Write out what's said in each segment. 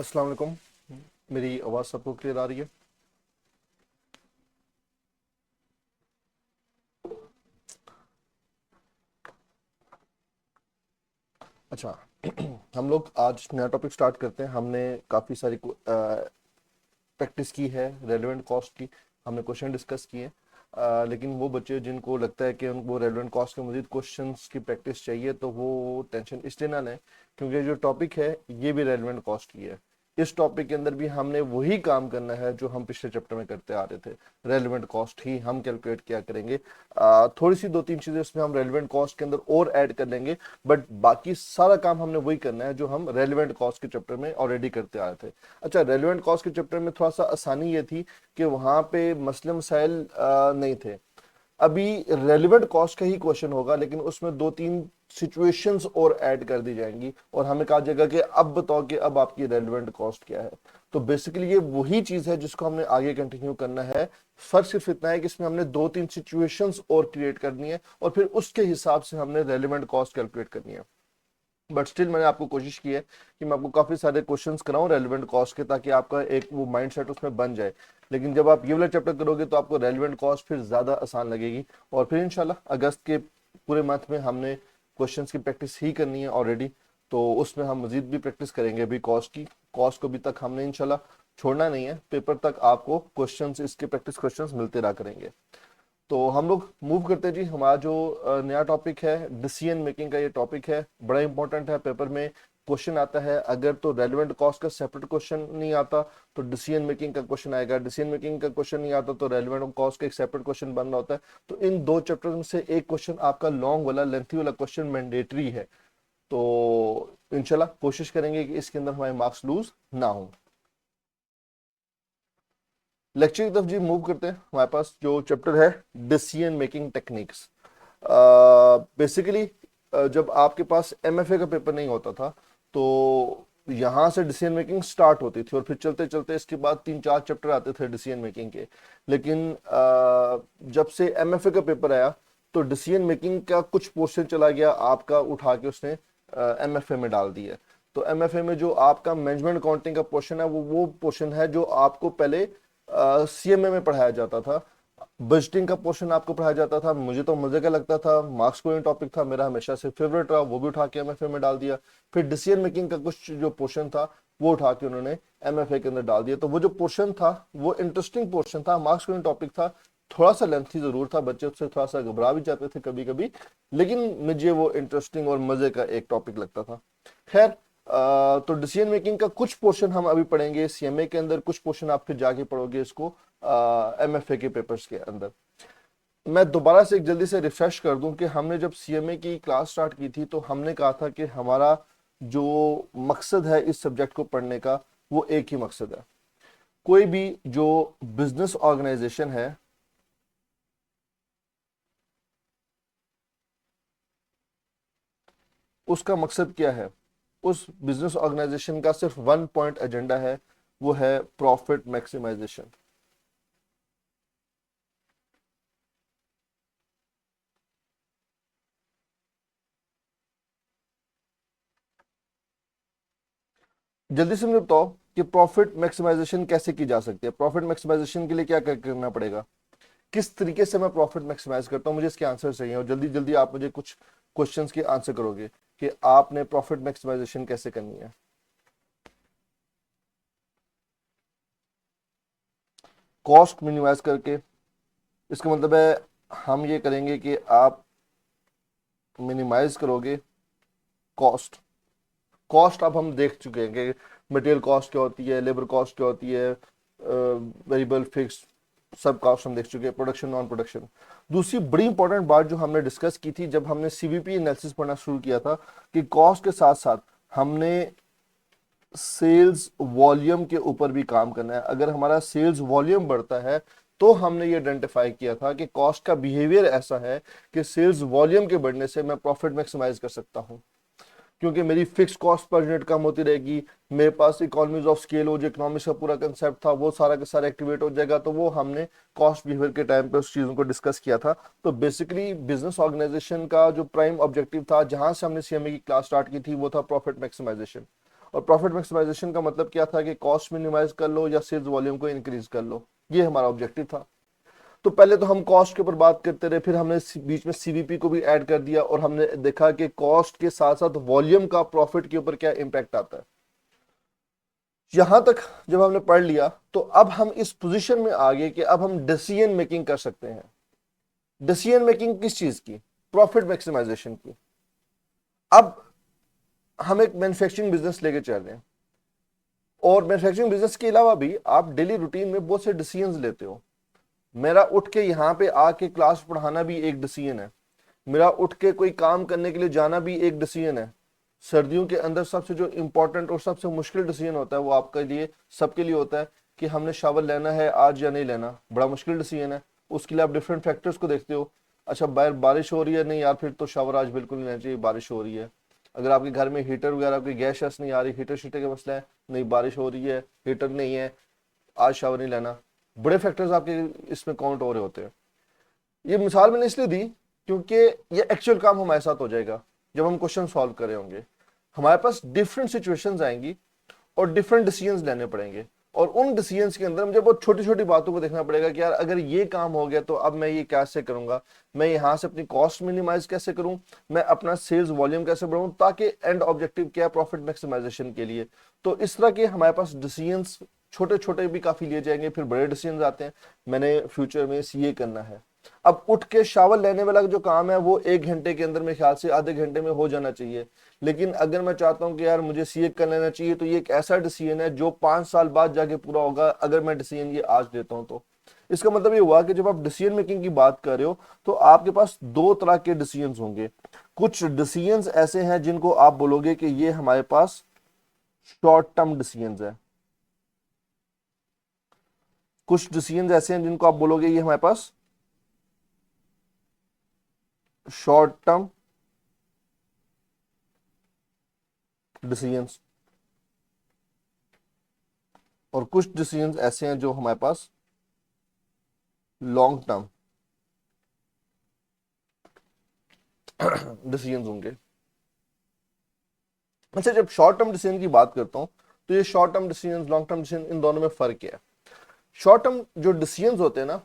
अस्सलाम वालेकुम। मेरी आवाज़ सबको क्लियर आ रही है? अच्छा। हम लोग आज नया टॉपिक स्टार्ट करते हैं। हमने काफ़ी सारी प्रैक्टिस की है रेलेवेंट कॉस्ट की। हमने क्वेश्चन डिस्कस किए। लेकिन वो बच्चे जिनको लगता है कि उनको रेलेवेंट कॉस्ट के मजीद क्वेश्चंस की प्रैक्टिस चाहिए तो वो टेंशन इसलिए ना लें, क्योंकि जो टॉपिक है ये भी रेलेवेंट कॉस्ट की है। इस टॉपिक के अंदर भी हमने वही काम करना है जो हम पिछले चैप्टर में करते आ रहे थे। रेलेवेंट कॉस्ट ही हम कैलकुलेट किया करेंगे। थोड़ी सी दो तीन चीज़ें उसमें हम रेलेवेंट कॉस्ट के अंदर और ऐड कर लेंगे, बट बाकी सारा काम हमने वही करना है जो हम रेलेवेंट कॉस्ट के चैप्टर में ऑलरेडी करते आ रहे थे। अच्छा, रेलेवेंट कॉस्ट के चैप्टर में थोड़ा सा आसानी ये थी कि वहां पे मसले मसाइल नहीं थे। अभी रेलेवेंट कॉस्ट का ही क्वेश्चन होगा, लेकिन उसमें दो तीन सिचुएशंस और ऐड कर दी जाएंगी और हमें कहा जाएगा कि अब बताओ कि अब आपकी रेलेवेंट कॉस्ट क्या है। तो बेसिकली ये वही चीज है जिसको हमने आगे कंटिन्यू करना है। फर्क सिर्फ इतना है कि इसमें हमने दो तीन सिचुएशंस और क्रिएट करनी है और फिर उसके हिसाब से हमने रेलेवेंट कॉस्ट कैलकुलेट करनी है। बट स्टिल मैंने आपको कोशिश की है कि मैं आपको काफी सारे क्वेश्चंस कराऊं रेलेवेंट कॉस्ट के, ताकि आपका एक वो माइंडसेट उसमें बन जाए। लेकिन जब आप ये वाला चैप्टर करोगे तो आपको रेलेवेंट कॉस्ट फिर ज्यादा आसान लगेगी। और फिर इंशाल्लाह अगस्त के पूरे मंथ में हमने क्वेश्चंस की प्रैक्टिस ही करनी है ऑलरेडी। तो उसमें हम मजीद भी प्रैक्टिस करेंगे अभी कॉस्ट की। कॉस्ट को भी तक हमने इंशाल्लाह छोड़ना नहीं है, पेपर तक आपको क्वेश्चंस इसके प्रैक्टिस क्वेश्चंस मिलते रहा करेंगे। तो हम लोग मूव करते हैं जी। हमारा जो नया टॉपिक है डिसीजन मेकिंग का, ये टॉपिक है बड़ा इंपॉर्टेंट है। पेपर में क्वेश्चन आता है, अगर तो रेलेवेंट कॉस्ट का सेपरेट क्वेश्चन नहीं आता तो डिसीजन मेकिंग का क्वेश्चन आएगा। डिसीजन मेकिंग का क्वेश्चन नहीं आता तो रेलेवेंट कॉस्ट का एक सेपरेट क्वेश्चन बन रहा होता है। तो इन दो चैप्टर में से एक क्वेश्चन आपका लॉन्ग वाला लेंथी वाला क्वेश्चन मैंडेटरी है। तो इंशाल्लाह कोशिश करेंगे कि इसके अंदर हमारे मार्क्स लूज ना हो। लेक्चर की तरफ जी मूव करते हैं। हमारे पास जो चैप्टर है डिसीजन मेकिंग टेक्निक्स। बेसिकली जब आपके पास एमएफए का पेपर नहीं होता था तो यहाँ से डिसीजन मेकिंग स्टार्ट होती थी और फिर चलते चलते इसके बाद तीन चार चैप्टर आते थे डिसीजन मेकिंग के। लेकिन जब से एमएफए का पेपर आया तो डिसीजन मेकिंग का कुछ पोर्शन चला गया आपका, उठा के उसने एमएफए में डाल दिया। तो एमएफए में जो आपका मैनेजमेंट अकाउंटिंग का पोर्शन है वो पोर्शन है जो आपको पहले सीएमए में पढ़ाया जाता था। बजटिंग का पोर्शन आपको पढ़ाया जाता था, मुझे तो मजे का लगता था, मार्क्स स्कोरिंग टॉपिक था, मेरा हमेशा से फेवरेट रहा, वो भी उठा के एमएफए में डाल दिया। फिर डिसीजन मेकिंग का कुछ जो पोर्शन था वो उठा के उन्होंने एमएफए के अंदर डाल दिया। तो वो जो पोर्शन था वो इंटरेस्टिंग पोर्शन था, मार्क्स स्कोरिंग टॉपिक था, थोड़ा सा लेंथी जरूर था, बच्चे उससे थोड़ा सा घबरा भी जाते थे कभी कभी, लेकिन मुझे वो इंटरेस्टिंग और मजे का एक टॉपिक लगता था। खैर, तो डिसीजन मेकिंग का कुछ पोर्शन हम अभी पढ़ेंगे सीएमए के अंदर, कुछ पोर्शन आप फिर जाके पढ़ोगे इसको एमएफए के पेपर्स के अंदर। मैं दोबारा से एक जल्दी से रिफ्रेश कर दूं कि हमने जब सीएमए की क्लास स्टार्ट की थी तो हमने कहा था कि हमारा जो मकसद है इस सब्जेक्ट को पढ़ने का वो एक ही मकसद है। कोई भी जो बिजनेस ऑर्गेनाइजेशन है उसका मकसद क्या है? उस बिजनेस ऑर्गेनाइजेशन का सिर्फ वन पॉइंट एजेंडा है, वो है प्रॉफिट मैक्सिमाइजेशन। जल्दी से मुझे बताओ कि प्रॉफिट मैक्सिमाइजेशन कैसे की जा सकती है। प्रॉफिट मैक्सिमाइजेशन के लिए क्या करना पड़ेगा? किस तरीके से मैं प्रॉफिट मैक्सिमाइज करता हूं? मुझे इसके आंसर चाहिए और जल्दी जल्दी आप मुझे कुछ क्वेश्चंस के आंसर करोगे कि आपने प्रॉफिट मैक्सिमाइजेशन कैसे करनी है। कॉस्ट मिनिमाइज करके, इसका मतलब है हम ये करेंगे कि आप मिनिमाइज करोगे कॉस्ट। कॉस्ट अब हम देख चुके हैं कि मटेरियल कॉस्ट क्या होती है, लेबर कॉस्ट क्या होती है, वेरिएबल फिक्स, सब कॉस्ट हम देख चुके हैं, प्रोडक्शन नॉन प्रोडक्शन। दूसरी बड़ी इंपॉर्टेंट बात जो हमने डिस्कस की थी जब हमने सीवीपी एनालिसिस पढ़ना शुरू किया था, कि कॉस्ट के साथ साथ हमने सेल्स वॉल्यूम के ऊपर भी काम करना है। अगर हमारा सेल्स वॉल्यूम बढ़ता है तो हमने ये आइडेंटिफाई किया था कि कॉस्ट का बिहेवियर ऐसा है कि सेल्स वॉल्यूम के बढ़ने से मैं प्रॉफिट मैक्सिमाइज कर सकता हूं, क्योंकि मेरी फिक्स कॉस्ट पर यूनिट कम होती रहेगी, मेरे पास इकोनॉमीज ऑफ स्केल हो, जो इकोनॉमिक्स का पूरा कंसेप्ट था वो सारा का सारा एक्टिवेट हो जाएगा। तो वो हमने कॉस्ट बिहेवियर के टाइम पे उस चीज़ों को डिस्कस किया था। तो बेसिकली बिजनेस ऑर्गेनाइजेशन का जो प्राइम ऑब्जेक्टिव था, जहां से हमने सीएमए की क्लास स्टार्ट की थी, वो था प्रॉफिट मैक्सिमाइजेशन। और प्रॉफिट मैक्सिमाइजेशन का मतलब क्या था कि कॉस्ट मिनिमाइज कर लो या सेल्स वॉल्यूम को इंक्रीज कर लो, ये हमारा ऑब्जेक्टिव था। तो पहले तो हम कॉस्ट के ऊपर बात करते रहे, फिर हमने बीच में सीवीपी को भी ऐड कर दिया और हमने देखा कि कॉस्ट के साथ साथ वॉल्यूम का प्रॉफिट के ऊपर क्या इम्पैक्ट आता है। यहां तक जब हमने पढ़ लिया तो अब हम इस पोजीशन में आ गए कि अब हम डिसीजन मेकिंग कर सकते हैं। डिसीजन मेकिंग किस चीज की? प्रॉफिट मैक्सिमाइजेशन की। अब हम एक मैन्युफैक्चरिंग बिजनेस लेके चल रहे हैं और मैन्युफैक्चरिंग बिजनेस के अलावा भी आप डेली रूटीन में बहुत से डिसीजंस लेते हो। मेरा उठ के यहाँ पे आके क्लास पढ़ाना भी एक डिसीजन है, मेरा उठ के कोई काम करने के लिए जाना भी एक डिसीजन है। सर्दियों के अंदर सबसे जो इंपॉर्टेंट और सबसे मुश्किल डिसीजन होता है वो आपके लिए, सबके लिए होता है कि हमने शावर लेना है आज या नहीं लेना। बड़ा मुश्किल डिसीजन है, उसके लिए आप डिफरेंट फैक्टर्स को देखते हो। अच्छा बाहर बारिश हो रही है, नहीं यार फिर तो शावर आज बिल्कुल नहीं लेना चाहिए, बारिश हो रही है। अगर आपके घर में हीटर वगैरह कोई गैस शैस नहीं आ रही, हीटर शीटर का मसला है, नहीं बारिश हो रही है, हीटर नहीं है, आज शावर नहीं लेना। बड़े फैक्टर्स आपके इसमें काउंट हो रहे होते हैं। ये मिसाल मैंने इसलिए दी क्योंकि ये एक्चुअल काम हमारे साथ हो जाएगा जब हम क्वेश्चन सॉल्व कर रहे होंगे। हमारे पास डिफरेंट सिचुएशंस आएंगी और डिफरेंट डिसीजंस लेने पड़ेंगे और उन डिसीजंस के अंदर मुझे बहुत छोटी छोटी बातों को देखना पड़ेगा कि यार अगर ये काम हो गया तो अब मैं ये कैसे करूंगा, मैं यहाँ से अपनी कॉस्ट मिनिमाइज कैसे करूं, मैं अपना सेल्स वॉल्यूम कैसे बढ़ाऊं, ताकि एंड ऑब्जेक्टिव क्या है, प्रॉफिट मैक्सिमाइजेशन के लिए। तो इस तरह के हमारे पास डिसीजंस छोटे छोटे भी काफी लिए जाएंगे, फिर बड़े डिसीजंस आते हैं। मैंने फ्यूचर में सीए करना है, अब उठ के शावर लेने वाला जो काम है वो 1 घंटे के अंदर मेरे ख्याल से आधे घंटे में हो जाना चाहिए। लेकिन अगर मैं चाहता हूं कि यार मुझे सीए कर लेना चाहिए तो ये एक ऐसा डिसीजन है जो 5 साल बाद जाके पूरा होगा अगर मैं डिसीजन ये आज लेता हूं तो। इसका मतलब ये हुआ कि जब आप डिसीजन मेकिंग की बात कर रहे हो तो आपके पास दो तरह के डिसीजंस होंगे। कुछ डिसीजंस ऐसे हैं जिनको आप बोलोगे कि ये हमारे पास शॉर्ट टर्म डिसीजंस है, कुछ डिसीजंस ऐसे हैं जिनको आप बोलोगे ये हमारे पास शॉर्ट टर्म डिसीजंस, और कुछ डिसीजंस ऐसे हैं जो हमारे पास लॉन्ग टर्म डिसीजंस होंगे। अच्छा जब शॉर्ट टर्म डिसीजन की बात करता हूं तो ये short term decision, long term decision, इन दोनों में फर्क क्या है? शॉर्ट टर्म जो डिसीजंस होते हैं ना,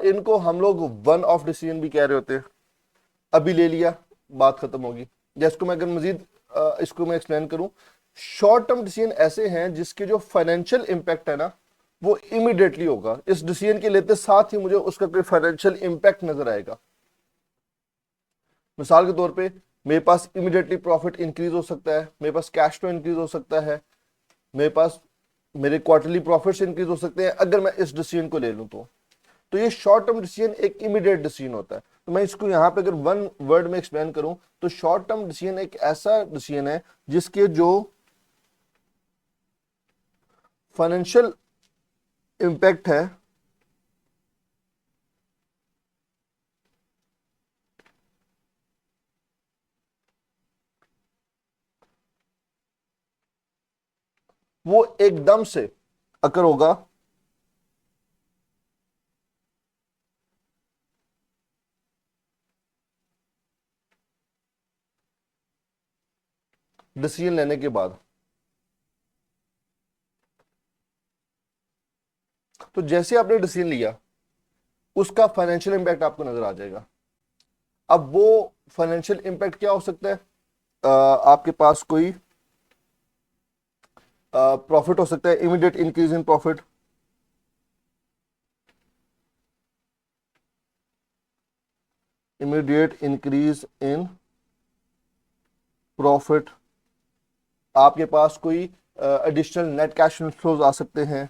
इनको हम लोग वन ऑफ डिसीजन भी कह रहे होते हैं। अभी ले लिया, बात खत्म होगी। या इसको मैं अगर मजीद इसको मैं एक्सप्लेन करूं, शॉर्ट टर्म डिसीजन ऐसे हैं जिसके जो फाइनेंशियल इंपैक्ट है ना वो इमीडिएटली होगा। इस डिसीजन के लेते साथ ही मुझे उसका कोई फाइनेंशियल इंपैक्ट नजर आएगा। मिसाल के तौर पे मेरे पास इमीडिएटली प्रॉफिट इंक्रीज हो सकता है, मेरे पास कैश फ्लो इंक्रीज हो सकता है, मेरे पास मेरे क्वार्टरली प्रॉफिट्स इंक्रीज हो सकते हैं अगर मैं इस डिसीजन को ले लूं तो ये शॉर्ट टर्म डिसीजन एक इमीडिएट डिसीजन होता है। तो मैं इसको यहां पे अगर वन वर्ड में एक्सप्लेन करूं तो शॉर्ट टर्म डिसीजन एक ऐसा डिसीजन है जिसके जो फाइनेंशियल इंपैक्ट है वो एकदम से अकर होगा डिसीजन लेने के बाद। तो जैसे आपने डिसीजन लिया उसका फाइनेंशियल इंपैक्ट आपको नजर आ जाएगा। अब वो फाइनेंशियल इंपैक्ट क्या हो सकता है? आपके पास कोई प्रॉफिट हो सकता है, immediate increase in profit, immediate increase in profit. आपके पास कोई एडिशनल नेट कैश इनफ्लोज आ सकते हैं,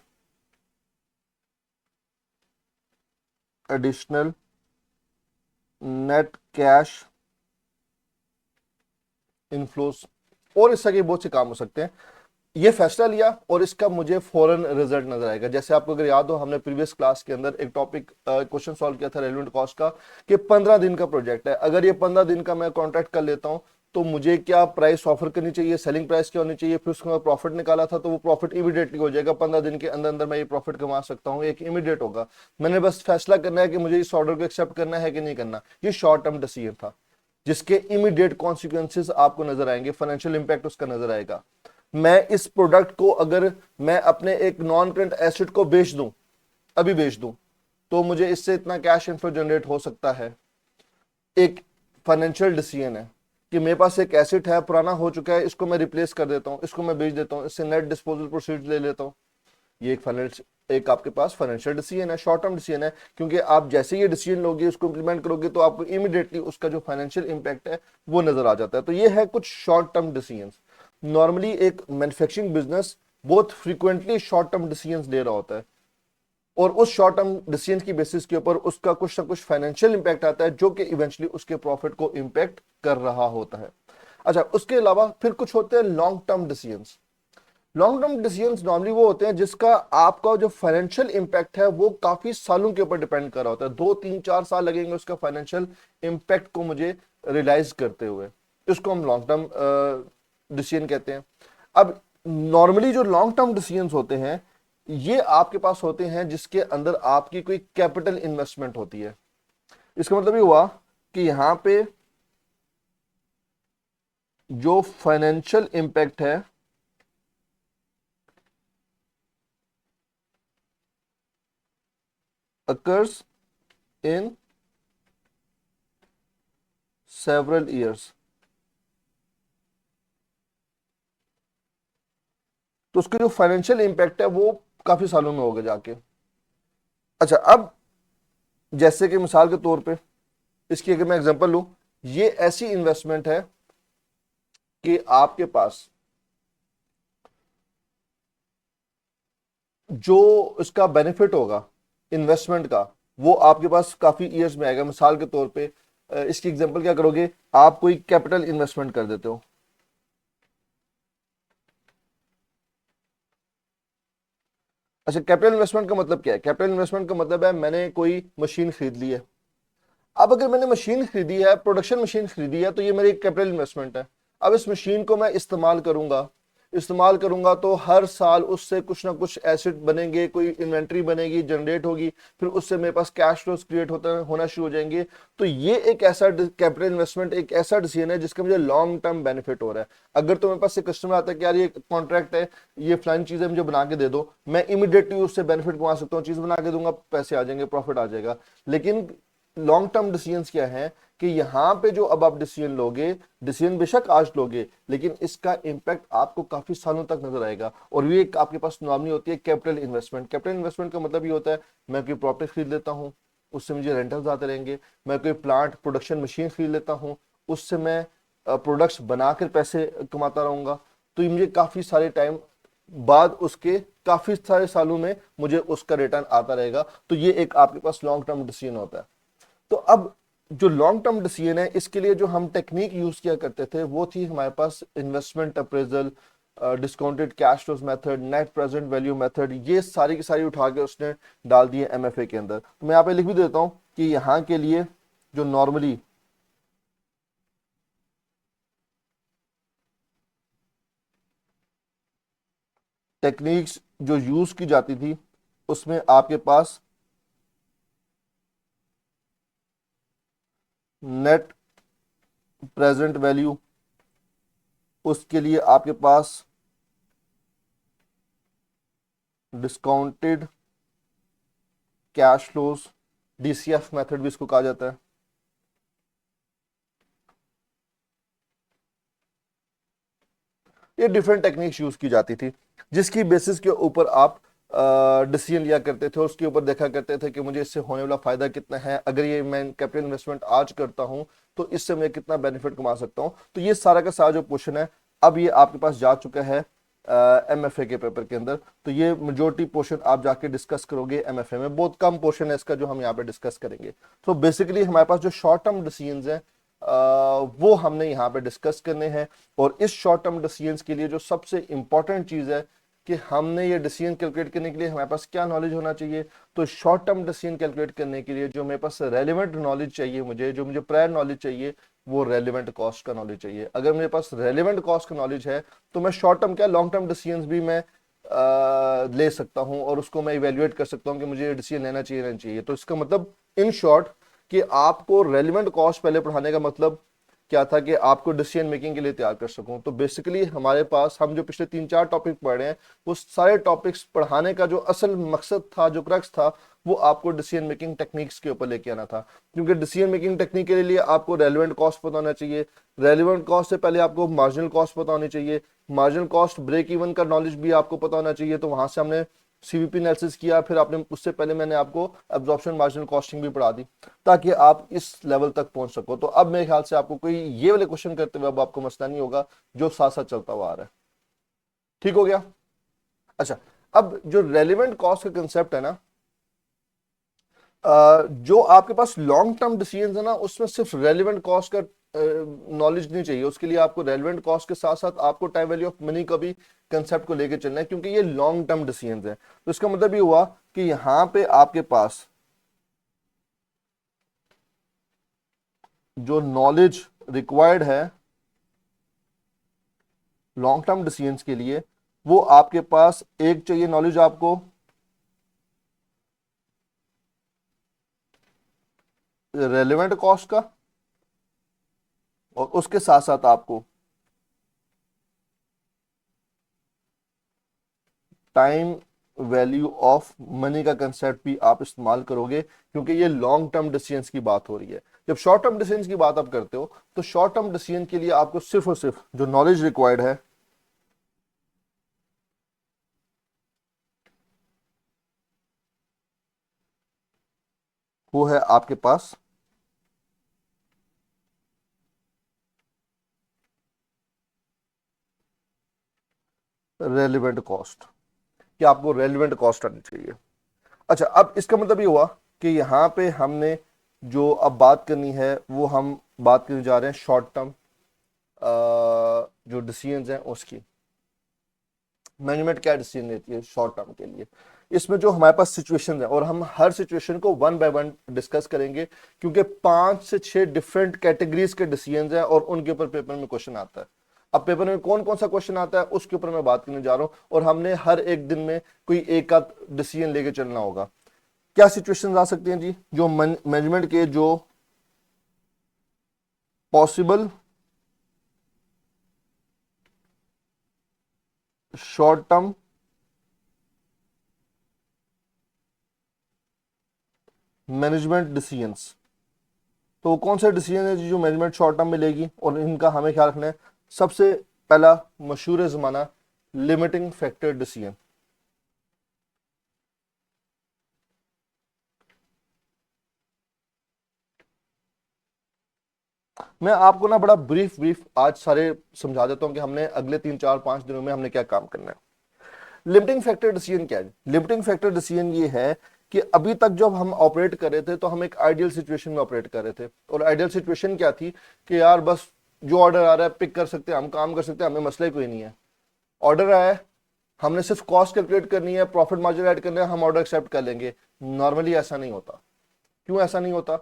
एडिशनल नेट कैश इनफ्लोज, और इस तरह के बहुत से काम हो सकते हैं। ये फैसला लिया और इसका मुझे फौरन रिजल्ट नजर आएगा। जैसे आपको अगर याद हो हमने प्रीवियस क्लास के अंदर एक टॉपिक क्वेश्चन सॉल्व किया था रेलेवेंट कॉस्ट का, कि 15 दिन का प्रोजेक्ट है, अगर ये 15 दिन का मैं कॉन्ट्रैक्ट कर लेता हूं तो मुझे क्या प्राइस ऑफर करनी चाहिए, सेलिंग प्राइस क्या होनी चाहिए, फिर उसके बाद प्रॉफिट निकाला था तो वो प्रॉफिट इमीडिएटली हो जाएगा। 15 दिन के अंदर अंदर मैं ये प्रॉफिट कमा सकता हूँ, एक इमीडिएट होगा। मैंने बस फैसला करना है कि मुझे इस ऑर्डर को एक्सेप्ट करना है कि नहीं करना। ये शॉर्ट टर्म डिसीजन था। जिसके इमीडिएट कॉन्सिक्वेंसेस आपको नजर आएंगे, फाइनेंशियल इंपैक्ट उसका नजर आएगा। मैं इस प्रोडक्ट को अगर मैं अपने एक नॉन करंट एसेट को बेच दूं, अभी बेच दूं, तो मुझे इससे इतना कैश इनफ्लो जनरेट हो सकता है। एक फाइनेंशियल डिसीजन है कि मेरे पास एक एसेट है, पुराना हो चुका है, इसको मैं रिप्लेस कर देता हूं, इसको मैं बेच देता हूं, इससे नेट डिस्पोजल प्रोसीड ले लेता हूं। ये एक आपके पास फाइनेंशियल डिसीजन है, शॉर्ट टर्म डिसीजन है, क्योंकि आप जैसे ये डिसीजन लोगे, उसको इंप्लीमेंट करोगे, तो आपको इमीडिएटली उसका जो फाइनेंशियल इंपैक्ट है वो नजर आ जाता है। तो ये है कुछ शॉर्ट टर्म डिसीजन। नॉर्मली एक मैन्युफैक्चरिंग बिजनेस बहुत फ्रीक्वेंटली शॉर्ट टर्म डिसीजन ले रहा होता है, और उस शॉर्ट टर्म डिसीजन की बेसिस के ऊपर उसका कुछ ना कुछ फाइनेंशियल इंपैक्ट आता है, जो कि इवेंचुअली उसके प्रॉफिट को इंपैक्ट कर रहा होता है। अच्छा, उसके अलावा फिर कुछ होते हैं long term decisions. Long term decisions normally वो होते हैं जिसका आपका जो फाइनेंशियल इंपैक्ट है वो काफी सालों के ऊपर डिपेंड कर रहा होता है। 2 3 4 साल लगेंगे उसका फाइनेंशियल इंपैक्ट को मुझे रियलाइज करते हुए, इसको हम लॉन्ग टर्म डिसीजन कहते हैं। अब नॉर्मली जो लॉन्ग टर्म डिसीजंस होते हैं, ये आपके पास होते हैं जिसके अंदर आपकी कोई कैपिटल इन्वेस्टमेंट होती है। इसका मतलब ये हुआ कि यहां पे जो फाइनेंशियल इंपैक्ट है occurs in several years, तो उसके जो फाइनेंशियल इंपैक्ट है वो काफी सालों में होगा जाके। अच्छा, अब जैसे कि मिसाल के तौर पे इसकी अगर मैं एग्जांपल लूं, ये ऐसी इन्वेस्टमेंट है कि आपके पास जो इसका बेनिफिट होगा इन्वेस्टमेंट का, वो आपके पास काफी ईयर्स में आएगा। मिसाल के तौर पे इसकी एग्जांपल क्या करोगे, आप कोई कैपिटल इन्वेस्टमेंट कर देते हो। अच्छा, कैपिटल इन्वेस्टमेंट का मतलब क्या है? कैपिटल इन्वेस्टमेंट का मतलब है मैंने कोई मशीन खरीद ली है। अब अगर मैंने मशीन खरीदी है, प्रोडक्शन मशीन खरीदी है, तो ये मेरी कैपिटल इन्वेस्टमेंट है। अब इस मशीन को मैं इस्तेमाल करूंगा तो हर साल उससे कुछ ना कुछ एसेट बनेंगे, कोई इन्वेंट्री बनेगी, जनरेट होगी, फिर उससे मेरे पास कैश फ्लोस क्रिएट होना शुरू हो जाएंगे। तो ये एक ऐसा कैपिटल इन्वेस्टमेंट, एक ऐसा डिसीजन है जिसका मुझे लॉन्ग टर्म बेनिफिट हो रहा है। अगर तो मेरे पास एक कस्टमर आता है कि यार ये कॉन्ट्रैक्ट है, ये फलानी चीजें मुझे बना के दे दो, मैं इमीडिएटली उससे बेनिफिट कमा सकता हूँ, चीज बना के दूंगा, पैसे आ जाएंगे, प्रॉफिट आ जाएगा। लेकिन लॉन्ग टर्म डिसीजंस क्या है कि यहां पे जो अब आप डिसीजन लोगे, डिसीजन बेशक आज लोगे, लेकिन इसका इंपैक्ट आपको काफी सालों तक नजर आएगा। और ये आपके पास नॉर्मली होती है कैपिटल इन्वेस्टमेंट। कैपिटल इन्वेस्टमेंट का मतलब ये होता है मैं कोई प्रॉपर्टी खरीद लेता हूँ, उससे मुझे रेंटल्स आते रहेंगे। मैं कोई प्लांट प्रोडक्शन मशीन खरीद लेता हूँ, उससे मैं प्रोडक्ट्स बनाकर पैसे कमाता रहूंगा। तो ये मुझे काफी सारे टाइम बाद, उसके काफी सारे सालों में मुझे उसका रिटर्न आता रहेगा। तो ये एक आपके पास लॉन्ग टर्म डिसीजन होता है। तो अब जो लॉन्ग टर्म डिसीजन है, इसके लिए जो हम टेक्निक यूज किया करते थे वो थी हमारे पास investment appraisal, discounted cash flows method, net present value method. ये सारी की सारी उठा के उसने डाल दी है एमएफए के अंदर। तो मैं यहाँ पे लिख भी देता हूं कि यहाँ के लिए जो नॉर्मली टेक्निक्स जो यूज की जाती थी, उसमें आपके पास नेट प्रेजेंट वैल्यू, उसके लिए आपके पास discounted cash flows, DCF method भी इसको कहा जाता है। ये डिफरेंट टेक्निक्स यूज की जाती थी, जिसकी बेसिस के ऊपर आप डिसीजन लिया करते थे, उसके ऊपर देखा करते थे कि मुझे इससे होने वाला फायदा कितना है, अगर ये मैं कैपिटल इन्वेस्टमेंट आज करता हूं तो इससे मैं कितना बेनिफिट कमा सकता हूं। तो ये सारा का सारा जो पोर्शन है, अब ये आपके पास जा चुका है एमएफए के पेपर के अंदर। तो ये मेजोरिटी पोर्शन आप जाके डिस्कस करोगे एमएफए में, बहुत कम पोर्शन है इसका जो हम यहाँ पे डिस्कस करेंगे। तो बेसिकली हमारे पास जो शॉर्ट टर्म डिसीजंस हैं वो हमने यहाँ पे डिस्कस करने हैं। और इस शॉर्ट टर्म डिसीजंस के लिए जो सबसे इंपॉर्टेंट चीज है कि हमने ये डिसीजन कैलकुलेट करने के लिए हमारे पास क्या नॉलेज होना चाहिए। तो शॉर्ट टर्म डिसीजन कैलकुलेट करने के लिए जो मेरे पास रेलिवेंट नॉलेज चाहिए, जो मुझे प्रायर नॉलेज चाहिए, वो रेलिवेंट कॉस्ट का नॉलेज चाहिए। अगर मेरे पास रेलिवेंट कॉस्ट का नॉलेज है तो मैं शॉर्ट टर्म क्या लॉन्ग टर्म डिसीजन भी मैं ले सकता हूं, और उसको मैं इवेल्युएट कर सकता हूं कि मुझे डिसीजन लेना चाहिए नहीं चाहिए। तो इसका मतलब इन शॉर्ट कि आपको रेलिवेंट कॉस्ट पहले पढ़ाने का मतलब क्या था कि आपको डिसीजन मेकिंग के लिए तैयार कर सकूं। तो बेसिकली हमारे पास हम जो पिछले 3-4 टॉपिक पढ़ रहे हैं वो सारे टॉपिक्स पढ़ाने का जो असल मकसद था, जो क्रक्स था, वो आपको डिसीजन मेकिंग टेक्निक्स के ऊपर लेके आना था। क्योंकि डिसीजन मेकिंग टेक्निक के लिए आपको रेलिवेंट कॉस्ट पता होना चाहिए, रेलिवेंट कॉस्ट से पहले आपको मार्जिनल कॉस्ट पता होनी चाहिए, मार्जिनल कॉस्ट ब्रेक इवन का नॉलेज भी आपको पता होना चाहिए। तो वहां से हमने सीवीपी एनालिसिस किया, फिर आपने उससे पहले मैंने आपको एब्जॉर्प्शन मार्जिनल कॉस्टिंग भी पढ़ा दी ताकि आप इस लेवल तक पहुंच सको। तो अब मेरे ख्याल से आपको कोई ये वाले क्वेश्चन करते हुए अब आपको मसला नहीं होगा, जो साथ साथ चलता हुआ आ रहा है। ठीक हो गया? अच्छा, अब जो रेलिवेंट कॉस्ट का कंसेप्ट है ना, जो आपके पास लॉन्ग टर्म डिसीजन है ना, उसमें सिर्फ रेलिवेंट कॉस्ट का नॉलेज नहीं चाहिए। उसके लिए आपको रेलिवेंट कॉस्ट के साथ साथ आपको टाइम वैल्यू ऑफ मनी का भी कंसेप्ट को लेके चलना है, क्योंकि ये लॉन्ग टर्म डिसीजन है। तो इसका मतलब ये हुआ कि यहां पे आपके पास जो नॉलेज रिक्वायर्ड है लॉन्ग टर्म डिसीजंस के लिए, वो आपके पास एक चाहिए नॉलेज आपको रेलिवेंट कॉस्ट का, और उसके साथ साथ आपको टाइम वैल्यू ऑफ मनी का कंसेप्ट भी आप इस्तेमाल करोगे, क्योंकि ये लॉन्ग टर्म डिसीजंस की बात हो रही है। जब शॉर्ट टर्म डिसीजंस की बात आप करते हो तो शॉर्ट टर्म डिसीजन के लिए आपको सिर्फ और सिर्फ जो नॉलेज रिक्वायर्ड है वो है आपके पास रेलिवेंट कॉस्ट, कि आपको रेलिवेंट कॉस्ट आनी चाहिए। अच्छा, अब इसका मतलब ये हुआ कि यहाँ पे हमने जो अब बात करनी है वो हम बात करने जा रहे हैं शॉर्ट टर्म जो डिसीजंस हैं उसकी। मैनेजमेंट क्या डिसीजन लेती है शॉर्ट टर्म के लिए? इसमें जो हमारे पास सिचुएशन है, और हम हर सिचुएशन को वन बाय वन डिस्कस करेंगे, क्योंकि 5 से 6 डिफरेंट कैटेगरीज के डिसीजंस हैं और उनके ऊपर पेपर में क्वेश्चन आता है। अब पेपर में कौन कौन सा क्वेश्चन आता है उसके ऊपर मैं बात करने जा रहा हूं, और हमने हर एक दिन में कोई एक आध डिसीजन लेके चलना होगा। क्या सिचुएशन आ सकती हैं जी? जो मैनेजमेंट के जो possible short term management decisions, तो वो कौन सा डिसीजन है जी जो मैनेजमेंट शॉर्ट टर्म में लेगी, और इनका हमें ख्याल रखना है। सबसे पहला मशहूर जमाना लिमिटिंग फैक्टर डिसीजन। मैं आपको ना बड़ा ब्रीफ ब्रीफ आज सारे समझा देता हूं कि हमने अगले 3-4-5 दिनों में हमने क्या काम करना है। लिमिटिंग फैक्टर डिसीजन क्या है? लिमिटिंग फैक्टर डिसीजन ये है कि अभी तक जब हम ऑपरेट कर रहे थे तो हम एक आइडियल सिचुएशन में ऑपरेट कर रहे थे, और आइडियल सिचुएशन क्या थी कि यार बस जो ऑर्डर आ रहा है पिक कर सकते हैं, हम काम कर सकते हैं, हमें मसला ही कोई नहीं है। ऑर्डर आया है, हमने सिर्फ कॉस्ट कैलकुलेट करनी है, प्रॉफिट मार्जिन ऐड करना है, हम ऑर्डर एक्सेप्ट कर लेंगे। नॉर्मली ऐसा नहीं होता। क्यों ऐसा नहीं होता?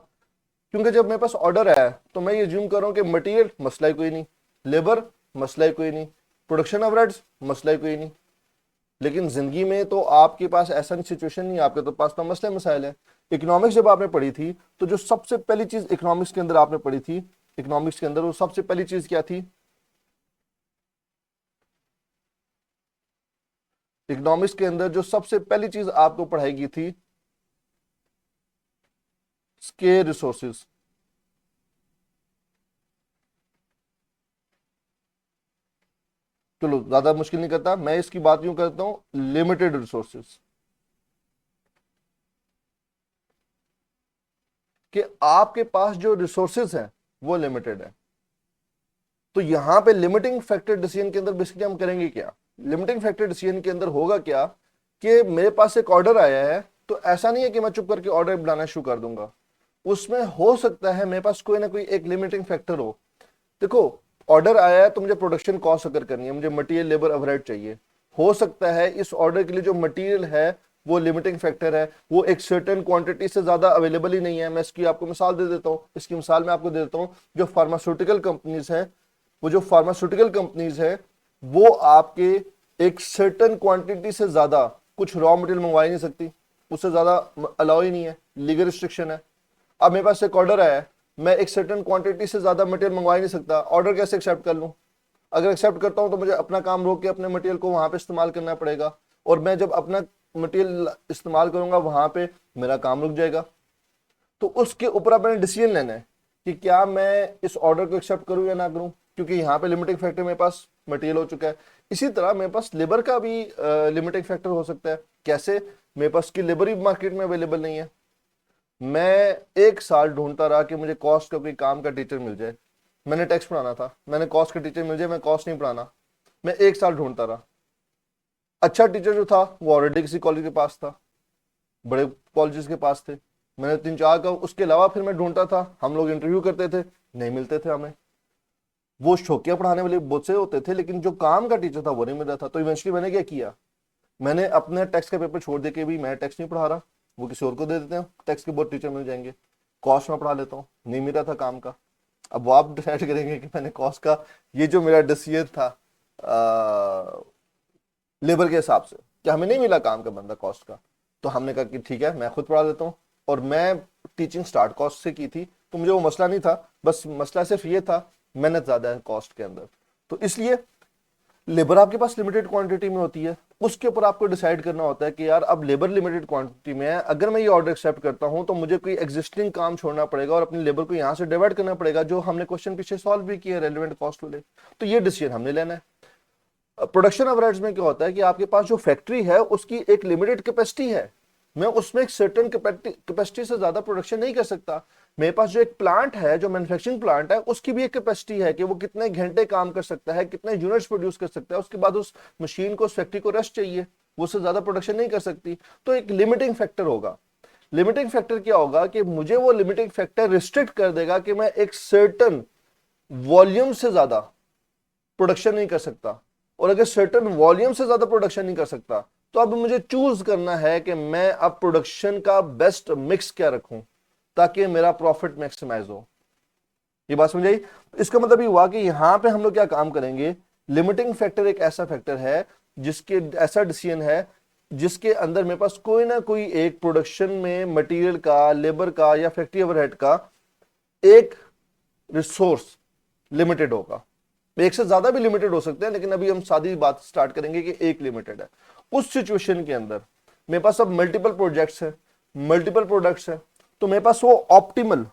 क्योंकि जब मेरे पास ऑर्डर आया है तो मैं ये ज्यूम कर रहा हूं कि मटेरियल मसला ही कोई नहीं, लेबर मसला ही कोई नहीं, प्रोडक्शन ओवरहेड्स मसला ही कोई नहीं। लेकिन जिंदगी में तो आपके पास ऐसा नहीं सिचुएशन नहीं, आपके तो पास तो मसले मसाइल है। इकोनॉमिक्स जब आपने पढ़ी थी तो जो सबसे पहली चीज इकोनॉमिक्स के अंदर आपने पढ़ी थी, इकोनॉमिक्स के अंदर वो सबसे पहली चीज क्या थी? इकोनॉमिक्स के अंदर जो सबसे पहली चीज आपको पढ़ाई गई थी, स्केयर रिसोर्सेज। चलो ज्यादा मुश्किल नहीं करता, मैं इसकी बात यूं करता हूं, लिमिटेड रिसोर्सेज। कि आपके पास जो रिसोर्सेज हैं वो लिमिटेड है। तो यहां पे लिमिटिंग फैक्टर डिसीजन के अंदर बेसिकली हम करेंगे क्या? लिमिटिंग फैक्टर डिसीजन के अंदर होगा क्या कि मेरे पास एक ऑर्डर आया है, तो ऐसा नहीं है कि मैं चुप करके ऑर्डर बनाना शुरू कर दूंगा। उसमें हो सकता है मेरे पास कोई ना कोई एक लिमिटिंग फैक्टर हो। देखो, ऑर्डर आया है तो मुझे प्रोडक्शन कॉस्ट अगर करनी है, मुझे मटेरियल लेबर ओवरहेड चाहिए। हो सकता है इस ऑर्डर के लिए जो मटेरियल है वो लिमिटिंग फैक्टर है, वो एक सर्टेन क्वांटिटी से ज्यादा अवेलेबल ही नहीं है। मैं इसकी आपको मिसाल दे देता हूँ, इसकी मिसाल मैं आपको दे देता हूँ। जो फार्मास्यूटिकल कंपनीज हैं, वो जो फार्मास्यूटिकल कंपनीज है वो आपके एक सर्टेन क्वांटिटी से ज्यादा कुछ रॉ मटेरियल मंगवा ही नहीं सकती, उससे ज्यादा अलाउ ही नहीं है, लीगल रिस्ट्रिक्शन है। अब मेरे पास एक ऑर्डर आया है, मैं एक सर्टेन क्वांटिटी से ज्यादा मटेरियल मंगवा ही नहीं सकता, ऑर्डर कैसे एक्सेप्ट कर लूं? अगर एक्सेप्ट करता हूं तो मुझे अपना काम रोक के अपने मटेरियल को वहां पे इस्तेमाल करना पड़ेगा, और मैं जब अपना मटेरियल इस्तेमाल करूंगा वहां पे मेरा काम रुक जाएगा। तो उसके ऊपर अब मैंने डिसीजन लेना है कि क्या मैं इस ऑर्डर को एक्सेप्ट करूं या ना करूं, क्योंकि यहाँ पे लिमिटिंग फैक्टर मेरे पास मटेरियल हो चुका है। इसी तरह मेरे पास लेबर का भी लिमिटिंग फैक्टर हो सकता है। कैसे? मेरे पास की लेबर ही मार्केट में अवेलेबल नहीं है। मैं एक साल ढूंढता रहा कि मुझे कॉस्ट का कोई काम का टीचर मिल जाए। मैंने टैक्स पढ़ाना था, मैंने कॉस्ट का टीचर मिल जाए, मैं कॉस्ट नहीं पढ़ाना। मैं एक साल ढूंढता रहा। अच्छा टीचर जो था वो ऑलरेडी किसी कॉलेज के पास था, बड़े कॉलेजेस के पास थे। मैंने 3-4 का, उसके अलावा फिर मैं ढूंढता था, हम लोग इंटरव्यू करते थे, नहीं मिलते थे हमें। वो शौकिया पढ़ाने वाले बहुत से होते थे, लेकिन जो काम का टीचर था वो नहीं मिल रहा था। तो इवेंचुअली मैंने क्या किया, मैंने अपने टैक्स का पेपर छोड़ दे के भी मैं टैक्स नहीं पढ़ा रहा, वो किसी और को दे देते हैं, टैक्स के बहुत टीचर मिल जाएंगे, कॉस्ट में पढ़ा लेता हूँ। नहीं मिल रहा था काम का। अब वो आप डिसाइड करेंगे कि मैंने कॉस्ट का, ये जो मेरा डिसीजन था लेबर के हिसाब से, कि हमें नहीं मिला काम का बंदा कॉस्ट का, तो हमने कहा कि ठीक है मैं खुद पढ़ा देता हूँ। और मैं टीचिंग स्टार्ट कॉस्ट से की थी, तो मुझे वो मसला नहीं था, बस मसला सिर्फ ये था मेहनत ज्यादा है कॉस्ट के अंदर। तो इसलिए लेबर आपके पास लिमिटेड क्वांटिटी में होती है, उसके ऊपर आपको डिसाइड करना होता है कि यार अब लेबर लिमिटेड क्वांटिटी में है, अगर मैं ये ऑर्डर एक्सेप्ट करता हूं तो मुझे कोई एग्जिस्टिंग काम छोड़ना पड़ेगा और अपनी लेबर को यहां से डिवाइड करना पड़ेगा, जो हमने क्वेश्चन पीछे सॉल्व भी किया रेलेवेंट कॉस्ट वाले। तो ये डिसीजन हमने लेना है। प्रोडक्शन ओवरहेड्स में क्या होता है कि आपके पास जो फैक्ट्री है उसकी एक लिमिटेड कैपेसिटी है, मैं उसमें एक सर्टेन कैपेसिटी से ज्यादा प्रोडक्शन नहीं कर सकता। मेरे पास जो एक प्लांट है, जो मैन्युफैक्चरिंग प्लांट है, उसकी भी एक कैपेसिटी है कि वो कितने घंटे काम कर सकता है, कितने यूनिट्स प्रोड्यूस कर सकता है, उसके बाद उस मशीन को, उस फैक्ट्री को रेस्ट चाहिए, वो उससे ज्यादा प्रोडक्शन नहीं कर सकती। तो एक लिमिटिंग फैक्टर होगा। लिमिटिंग फैक्टर क्या होगा कि मुझे वो लिमिटिंग फैक्टर रिस्ट्रिक्ट कर देगा कि मैं एक सर्टन वॉल्यूम से ज्यादा प्रोडक्शन नहीं कर सकता। और अगर सर्टेन वॉल्यूम से ज्यादा प्रोडक्शन नहीं कर सकता, तो अब मुझे चूज करना है कि मैं अब प्रोडक्शन का बेस्ट मिक्स क्या रखूं ताकि मेरा प्रॉफिट मैक्सिमाइज हो। ये बात समझ आई? तो इसका मतलब ये हुआ कि यहां पे हम लोग क्या काम करेंगे, लिमिटिंग फैक्टर एक ऐसा फैक्टर है जिसके, ऐसा डिसीजन है जिसके अंदर मेरे पास कोई ना कोई एक प्रोडक्शन में मटेरियल का, लेबर का या फैक्ट्री ओवरहेड का एक रिसोर्स लिमिटेड होगा। एक से ज्यादा भी लिमिटेड हो सकते हैं, लेकिन अभी हम सादी बात स्टार्ट करेंगे कि एक लिमिटेड है। उस सिचुएशन के अंदर मेरे पास अब मल्टीपल प्रोजेक्ट्स हैं, मल्टीपल प्रोडक्ट्स हैं, तो मेरे पास वो ऑप्टिमल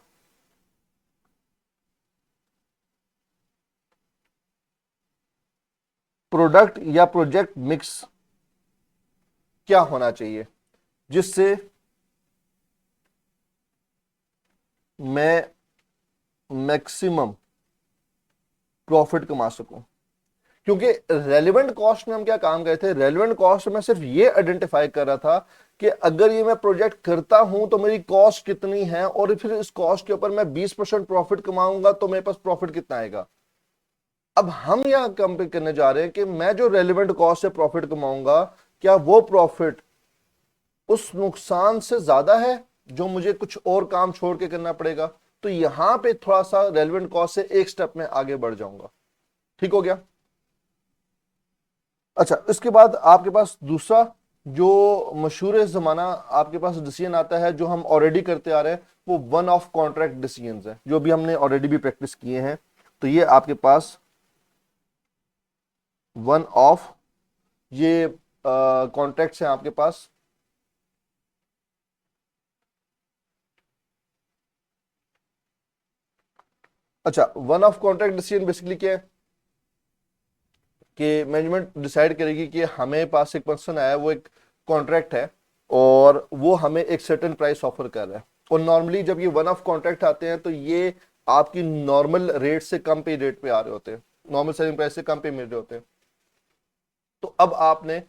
प्रोडक्ट या प्रोजेक्ट मिक्स क्या होना चाहिए जिससे मैं मैक्सिमम प्रॉफिट कमा सकूं। क्योंकि रेलिवेंट कॉस्ट में हम क्या काम कर रहे थे, रेलिवेंट कॉस्ट में सिर्फ ये आइडेंटिफाई कर रहा था कि अगर ये मैं प्रोजेक्ट करता हूं तो मेरी कॉस्ट कितनी है, और फिर इस कॉस्ट के ऊपर मैं 20% प्रॉफिट कमाऊंगा तो मेरे पास प्रॉफिट कितना आएगा। अब हम यहां कंपेयर करने जा रहे हैं कि मैं जो रेलिवेंट कॉस्ट से प्रॉफिट कमाऊंगा, क्या वो प्रॉफिट उस नुकसान से ज्यादा है जो मुझे कुछ और काम छोड़ के करना पड़ेगा। तो यहां पे थोड़ा सा रेलिवेंट कॉस्ट से एक स्टेप में आगे बढ़ जाऊंगा। ठीक हो गया? अच्छा, इसके बाद आपके पास दूसरा जो मशहूर जमाना आपके पास डिसीजन आता है, जो हम ऑलरेडी करते आ रहे हैं, वो वन ऑफ कॉन्ट्रैक्ट डिसीजंस है, जो भी हमने ऑलरेडी भी प्रैक्टिस किए हैं। तो ये आपके पास वन ऑफ, ये कॉन्ट्रैक्ट्स हैं आपके पास। अच्छा, one of contract decision basically क्या है कि मैनेजमेंट डिसाइड करेगी कि हमें पास एक पर्सन आया है, वो एक कॉन्ट्रैक्ट है और वो हमें एक सर्टेन प्राइस ऑफर कर रहा है। और नॉर्मली जब ये वन ऑफ कॉन्ट्रैक्ट आते हैं तो ये आपकी नॉर्मल रेट से कम पे रेट पे आ रहे होते हैं, नॉर्मल सेलिंग प्राइस से कम पे मिल रहे होते हैं। तो अब आपने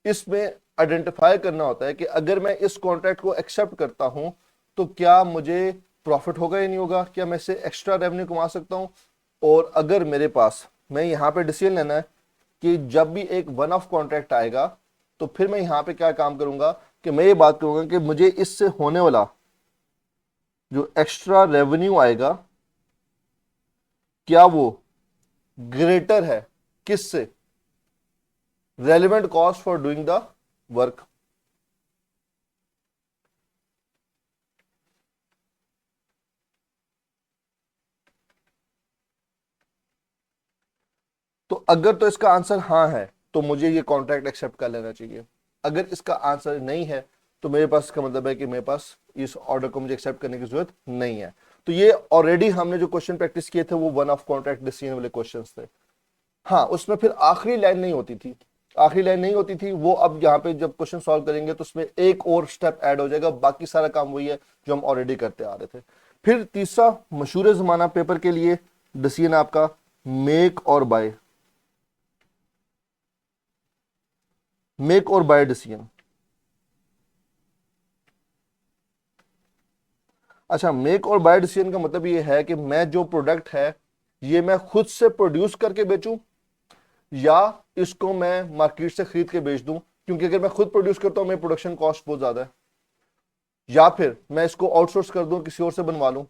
इसमें आइडेंटिफाई करना होता है कि अगर मैं इस कॉन्ट्रैक्ट को एक्सेप्ट करता हूं तो क्या मुझे प्रॉफिट होगा या नहीं होगा, क्या मैं इससे एक्स्ट्रा रेवेन्यू कमा सकता हूं। और अगर मेरे पास, मैं यहां पे डिसीजन लेना है कि जब भी एक वन ऑफ कॉन्ट्रैक्ट आएगा तो फिर मैं यहां पे क्या काम करूंगा कि मैं ये बात करूंगा कि मुझे इससे होने वाला जो एक्स्ट्रा रेवेन्यू आएगा, क्या वो ग्रेटर है किससे, relevant cost for doing the work. तो अगर तो इसका आंसर हाँ है तो मुझे ये कॉन्ट्रैक्ट एक्सेप्ट कर लेना चाहिए। अगर इसका आंसर नहीं है तो मेरे पास इसका मतलब है कि मेरे पास इस ऑर्डर को मुझे एक्सेप्ट करने की जरूरत नहीं है। तो ये ऑलरेडी हमने जो क्वेश्चन प्रैक्टिस किए थे वो वन ऑफ कॉन्ट्रैक्ट डिसीजन वाले क्वेश्चंस थे। हाँ, उसमें फिर आखिरी लाइन नहीं होती थी, आखिरी लाइन नहीं होती थी वो। अब यहाँ पे जब क्वेश्चन सॉल्व करेंगे तो उसमें एक और स्टेप ऐड हो जाएगा, बाकी सारा काम वही है जो हम ऑलरेडी करते आ रहे थे। फिर तीसरा मशहूर जमाना पेपर के लिए डिसीजन आपका मेक और बाय, मेक और बाय डिसीजन। अच्छा, मेक और बाय डिसीजन का मतलब ये है कि मैं जो प्रोडक्ट है ये मैं खुद से प्रोड्यूस करके बेचूं या इसको मैं मार्केट से खरीद के बेच दूं, क्योंकि अगर मैं खुद प्रोड्यूस करता हूं मेरी प्रोडक्शन कॉस्ट बहुत ज्यादा है, या फिर मैं इसको आउटसोर्स कर दूं, किसी और से बनवा लूं।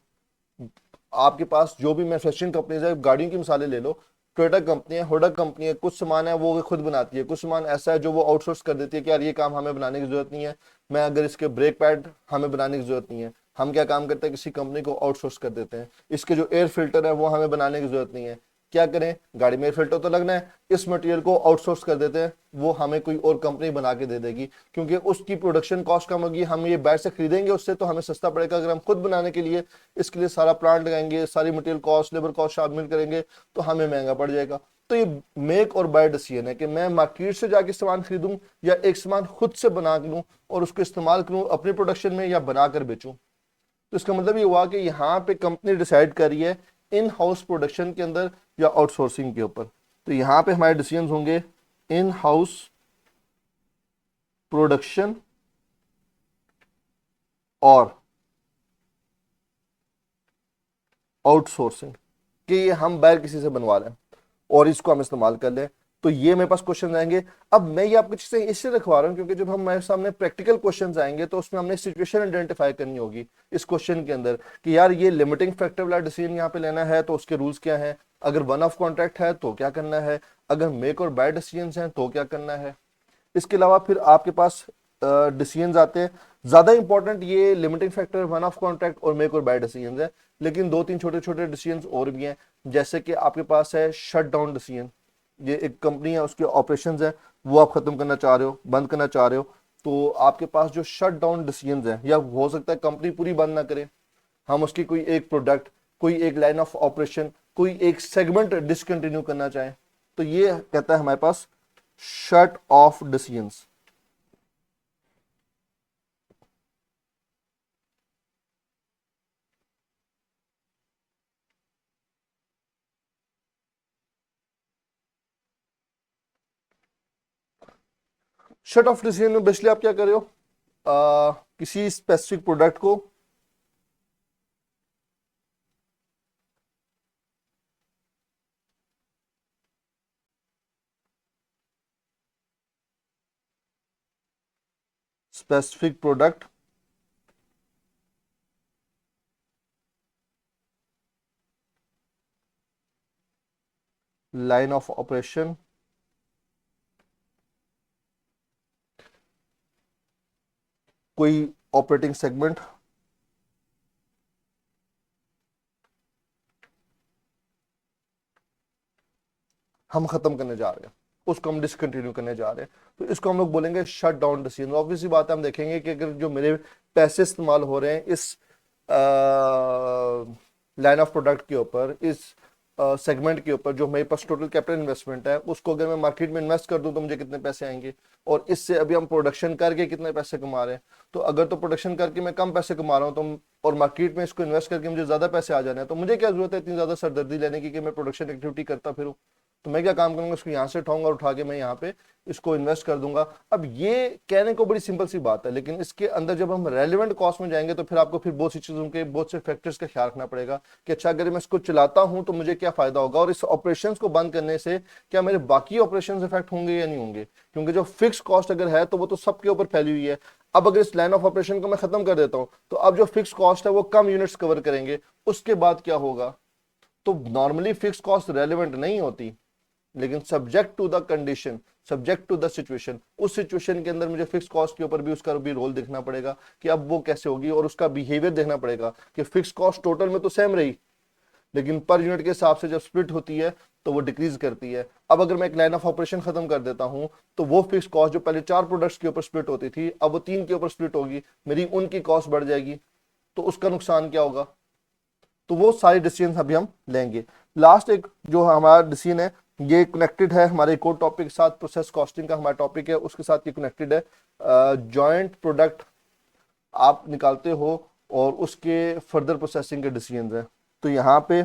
आपके पास जो भी मैन्युफैक्चरिंग कंपनीज है, गाड़ियों की मिसालें ले लो, टोयोटा कंपनी है, होंडा कंपनी है, कुछ सामान है वो खुद बनाती है, कुछ सामान ऐसा है जो वो आउटसोर्स कर देती है कि यार ये काम हमें बनाने की जरूरत नहीं है। मैं अगर इसके ब्रेक पैड हमें बनाने की जरूरत नहीं है, हम क्या काम करते हैं किसी कंपनी को आउटसोर्स कर देते हैं। इसके जो एयर फिल्टर है वो हमें बनाने की जरूरत नहीं है, क्या करें, गाड़ी में एयर फिल्टर तो लगना है, इस मटेरियल को आउटसोर्स कर देते हैं, वो हमें कोई और कंपनी बना के दे देगी, क्योंकि उसकी प्रोडक्शन कॉस्ट कम होगी, हम ये बाहर से खरीदेंगे उससे तो हमें सस्ता पड़ेगा। अगर हम खुद बनाने के लिए इसके लिए सारा प्लांट लगाएंगे, सारी मटेरियल कॉस्ट, लेबर कॉस्ट शामिल करेंगे तो हमें महंगा पड़ जाएगा। तो ये मेक और बाय डिसीजन है कि मैं मार्केट से जाके सामान खरीदूं या एक सामान खुद से बना लूं और उसको इस्तेमाल करूं अपनी प्रोडक्शन में या बनाकर बेचूं। तो इसका मतलब ये हुआ कि यहाँ पे कंपनी डिसाइड कर रही है इन हाउस प्रोडक्शन के अंदर या आउटसोर्सिंग के ऊपर। तो यहाँ पे हमारे डिसीजन होंगे इन हाउस प्रोडक्शन और आउटसोर्सिंग, कि ये हम बाहर किसी से बनवा लें और इसको हम इस्तेमाल कर लें। तो ये मेरे पास क्वेश्चन आएंगे। अब मैं ये आपको चीजें इससे रखवा रहा हूँ क्योंकि जब हमारे सामने प्रैक्टिकल क्वेश्चन आएंगे तो उसमें हमने सिचुएशन आइडेंटिफाई करनी होगी इस क्वेश्चन के अंदर कि यार ये लिमिटिंग फैक्टर वाला डिसीजन यहाँ पे लेना है तो उसके रूल्स क्या है, अगर वन ऑफ कॉन्ट्रैक्ट है तो क्या करना है, अगर मेक और बाय डिसीजन हैं तो क्या करना है। इसके अलावा फिर आपके पास डिसीजंस आते हैं। ज्यादा इंपॉर्टेंट ये limiting factor, one of contract और मेक और बाय डिसीजंस है, लेकिन दो तीन छोटे छोटे डिसीजंस और भी हैं। जैसे कि आपके पास है शट डाउन डिसीजन, ये एक कंपनी है उसके ऑपरेशंस है वो आप खत्म करना चाह रहे हो, बंद करना चाह रहे हो, तो आपके पास जो शट डाउन डिसीजंस है, या हो सकता है कंपनी पूरी बंद ना करे, हम उसकी कोई एक प्रोडक्ट, कोई एक लाइन ऑफ ऑपरेशन, कोई एक सेगमेंट डिसकंटिन्यू करना चाहें, तो ये कहता है हमारे पास shut off decisions. Shut off decision में बेसिकली आप क्या कर रहे हो, किसी स्पेसिफिक प्रोडक्ट को specific product line of operation कोई ऑपरेटिंग सेगमेंट हम खत्म करने जा रहे हैं, उसको हम डिसकंटिन्यू करने जा रहे हैं, तो इसको हम लोग बोलेंगे शट डाउन डिसीजन। ऑब्वियसली बात है, हम देखेंगे कि अगर जो मेरे पैसे इस्तेमाल हो रहे हैं इस लाइन ऑफ प्रोडक्ट के ऊपर, इस सेगमेंट के ऊपर, जो मेरे पास टोटल कैपिटल इन्वेस्टमेंट है उसको अगर मैं मार्केट में इन्वेस्ट कर दूं तो मुझे कितने पैसे आएंगे, और इससे अभी हम प्रोडक्शन करके कितने पैसे कमा रहे हैं। तो अगर तो प्रोडक्शन करके मैं कम पैसे कमा रहा हूँ तो, और मार्केट में इसको इन्वेस्ट करके मुझे ज्यादा पैसे आ जाने हैं, तो मुझे क्या जरूरत है इतनी ज्यादा सरदर्दी लेने की कि मैं प्रोडक्शन एक्टिविटी करता फिरूं। तो मैं क्या काम करूंगा, इसको यहाँ से उठाऊंगा और उठा के मैं यहाँ पे इसको इन्वेस्ट कर दूंगा। अब ये कहने को बड़ी सिंपल सी बात है, लेकिन इसके अंदर जब हम रेलिवेंट कॉस्ट में जाएंगे तो फिर आपको फिर बहुत सी चीजों के, बहुत से फैक्टर्स का ख्याल रखना पड़ेगा कि अच्छा अगर मैं इसको चलाता हूं तो मुझे क्या फायदा होगा, और इस ऑपरेशंस को बंद करने से क्या मेरे बाकी ऑपरेशंस इफेक्ट होंगे या नहीं होंगे, क्योंकि जो फिक्स कॉस्ट अगर है तो वो तो सबके ऊपर फैली हुई है। अब अगर इस लाइन ऑफ ऑपरेशन को मैं खत्म कर देता हूं तो अब जो फिक्स कॉस्ट है वो कम यूनिट्स कवर करेंगे, उसके बाद क्या होगा। तो नॉर्मली फिक्स कॉस्ट रेलिवेंट नहीं होती, लेकिन subject to the condition, subject to the situation, उस सिचुएशन के अंदर मुझे फिक्स कॉस्ट के ऊपर भी उसका भी रोल देखना पड़ेगा कि अब वो कैसे होगी, और उसका बिहेवियर देखना पड़ेगा कि फिक्स कॉस्ट टोटल में तो सेम रही, लेकिन पर यूनिट के हिसाब से जब स्प्लिट होती है तो वो डिक्रीज करती है। अब अगर मैं एक लाइन ऑफ ऑपरेशन खत्म कर देता हूं तो वो फिक्स कॉस्ट जो पहले 4 प्रोडक्ट्स के ऊपर स्प्लिट होती थी अब वो 3 के ऊपर स्प्लिट होगी, मेरी उनकी कॉस्ट बढ़ जाएगी, तो उसका नुकसान क्या होगा। तो वो सारे डिसीजन अभी हम लेंगे। लास्ट एक जो हमारा डिसीजन है ये कनेक्टेड है हमारे एक और टॉपिक के साथ, प्रोसेस कॉस्टिंग का हमारा टॉपिक है उसके साथ ये कनेक्टेड है। जॉइंट प्रोडक्ट आप निकालते हो और उसके फर्दर प्रोसेसिंग के डिसीजन है। तो यहाँ पे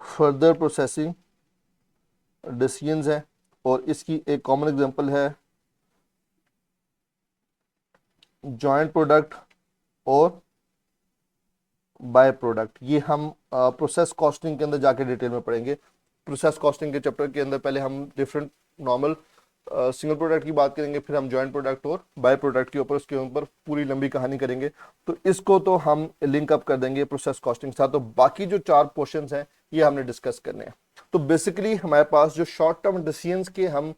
फर्दर प्रोसेसिंग डिसीजंस है और इसकी एक कॉमन एग्जांपल है जॉइंट प्रोडक्ट और बाय प्रोडक्ट। ये हम प्रोसेस कॉस्टिंग के अंदर जाके डिटेल में पढ़ेंगे। प्रोसेस कॉस्टिंग के चैप्टर के अंदर पहले हम डिफरेंट नॉर्मल सिंगल प्रोडक्ट की बात करेंगे, फिर हम जॉइंट प्रोडक्ट और बाय प्रोडक्ट के ऊपर उसके ऊपर पूरी लंबी कहानी करेंगे। तो इसको तो हम लिंक अप कर देंगे प्रोसेस कॉस्टिंग के साथ। तो बाकी जो 4 पोर्शंस हैं ये हमने डिस्कस करने हैं। तो बेसिकली हमारे पास जो शॉर्ट टर्म डिसीजंस के हम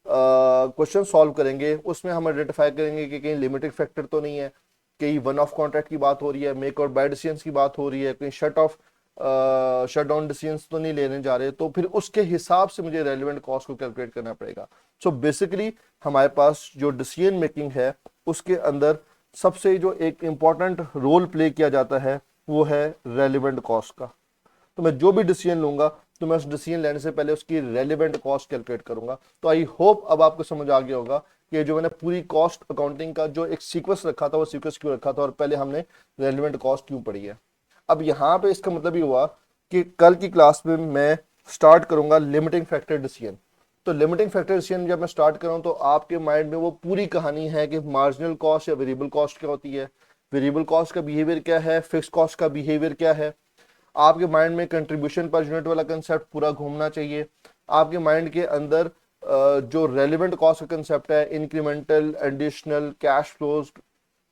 क्वेश्चन सॉल्व करेंगे उसमें हम आइडेंटिफाई करेंगे कि कहीं लिमिटिंग फैक्टर तो नहीं है, कहीं वन ऑफ कॉन्ट्रैक्ट की बात हो रही है, मेक और बाय डिसीजंस की बात हो रही है, कहीं शट डाउन डिसीजंस तो नहीं लेने जा रहे, तो फिर उसके हिसाब से मुझे रेलिवेंट कॉस्ट को कैलकुलेट करना पड़ेगा। सो बेसिकली हमारे पास जो डिसीजन मेकिंग है उसके अंदर सबसे जो एक इंपॉर्टेंट रोल प्ले किया जाता है वो है रेलिवेंट कॉस्ट का। तो मैं जो भी डिसीजन लूंगा तो मैं उस डिसीजन लेने से पहले उसकी रेलिवेंट कॉस्ट कैलकुलेट करूंगा। तो आई होप अब आपको समझ आ गया होगा कि जो मैंने पूरी कॉस्ट अकाउंटिंग का जो एक सीक्वेंस रखा था वो सीक्वेंस क्यों रखा था और पहले हमने रेलिवेंट कॉस्ट क्यों पढ़ी है। अब यहाँ पे इसका मतलब ये हुआ कि कल की क्लास में मैं स्टार्ट करूंगा लिमिटिंग फैक्टर डिसीजन। तो लिमिटिंग फैक्टर डिसीजन जब मैं स्टार्ट करूँ तो आपके माइंड में वो पूरी कहानी है कि मार्जिनल कॉस्ट या वेरिएबल कॉस्ट क्या होती है, वेरिएबल कॉस्ट का बिहेवियर क्या है, फिक्स कॉस्ट का बिहेवियर क्या है। आपके माइंड में कंट्रीब्यूशन पर यूनिट वाला कंसेप्ट पूरा घूमना चाहिए। आपके माइंड के अंदर जो रेलिवेंट कॉस्ट का कंसेप्ट है, incremental, additional, cash flows,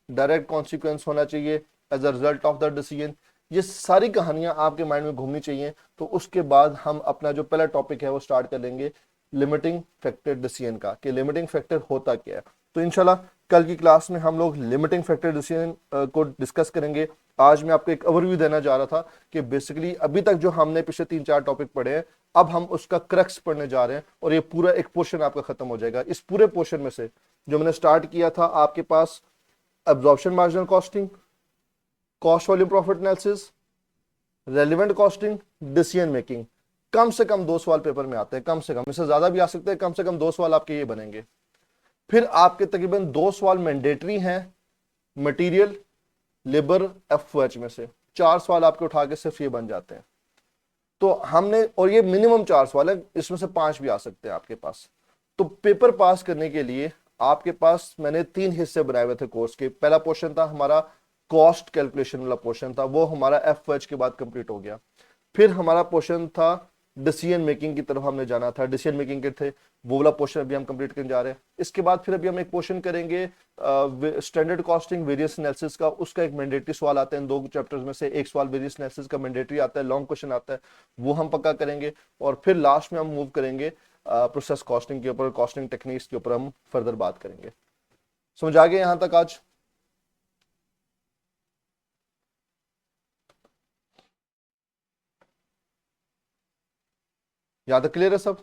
direct consequence होना चाहिए as a result of the decision. ये सारी कहानियां आपके माइंड में घूमनी चाहिए। तो उसके बाद हम अपना जो पहला टॉपिक है वो स्टार्ट कर लेंगे लिमिटिंग फैक्टर डिसीजन का, कि लिमिटिंग फैक्टर होता क्या है। तो इंशाल्लाह कल की क्लास में हम लोग लिमिटिंग फैक्टर डिसीजन को डिस्कस करेंगे। आज मैं आपको एक ओवरव्यू देना चाह रहा था कि बेसिकली अभी तक जो हमने पिछले 3-4 टॉपिक पढ़े हैं अब हम उसका क्रक्स पढ़ने जा रहे हैं और ये पूरा एक पोर्शन आपका खत्म हो जाएगा। इस पूरे पोर्शन में से जो मैंने स्टार्ट किया था आपके पास absorption marginal costing, cost volume profit analysis, relevant costing, decision making, कम से कम 2 सवाल पेपर में आते हैं, कम से कम, इससे ज्यादा भी आ सकते हैं, कम से कम 2 सवाल आपके ये बनेंगे। फिर आपके तकरीबन 2 सवाल मैंडेटरी हैं मटेरियल, लेबर, एफ में से 4 सवाल आपके उठा के सिर्फ ये बन जाते हैं। तो हमने, और ये मिनिमम 4 सवाल है, इसमें से 5 भी आ सकते हैं आपके पास। तो पेपर पास करने के लिए आपके पास मैंने 3 हिस्से बनाए हुए थे कोर्स के। पहला पोर्शन था हमारा कॉस्ट कैलकुलेशन वाला पोर्शन था, वो हमारा एफ के बाद कंप्लीट हो गया। फिर हमारा पोर्शन था डिसीजन मेकिंग की तरफ हमने जाना था, डिसीजन मेकिंग के थे, वो वाला पोर्शन अभी हम कंप्लीट करने जा रहे हैं। इसके बाद फिर अभी हम एक पोर्शन करेंगे स्टैंडर्ड कॉस्टिंग वेरियंस एनालिसिस का। उसका एक मैंडेटरी सवाल आता है इन 2 चैप्टर्स में से, एक सवाल वेरियंस एनालिसिस का मैंडेटरी आता है, लॉन्ग क्वेश्चन आता है, वो हम पक्का करेंगे। और फिर लास्ट में हम मूव करेंगे प्रोसेस कॉस्टिंग के ऊपर, कॉस्टिंग टेक्निक्स के ऊपर हम फर्दर बात करेंगे। समझ आ गया यहां तक आज? यहां तक क्लियर है सब?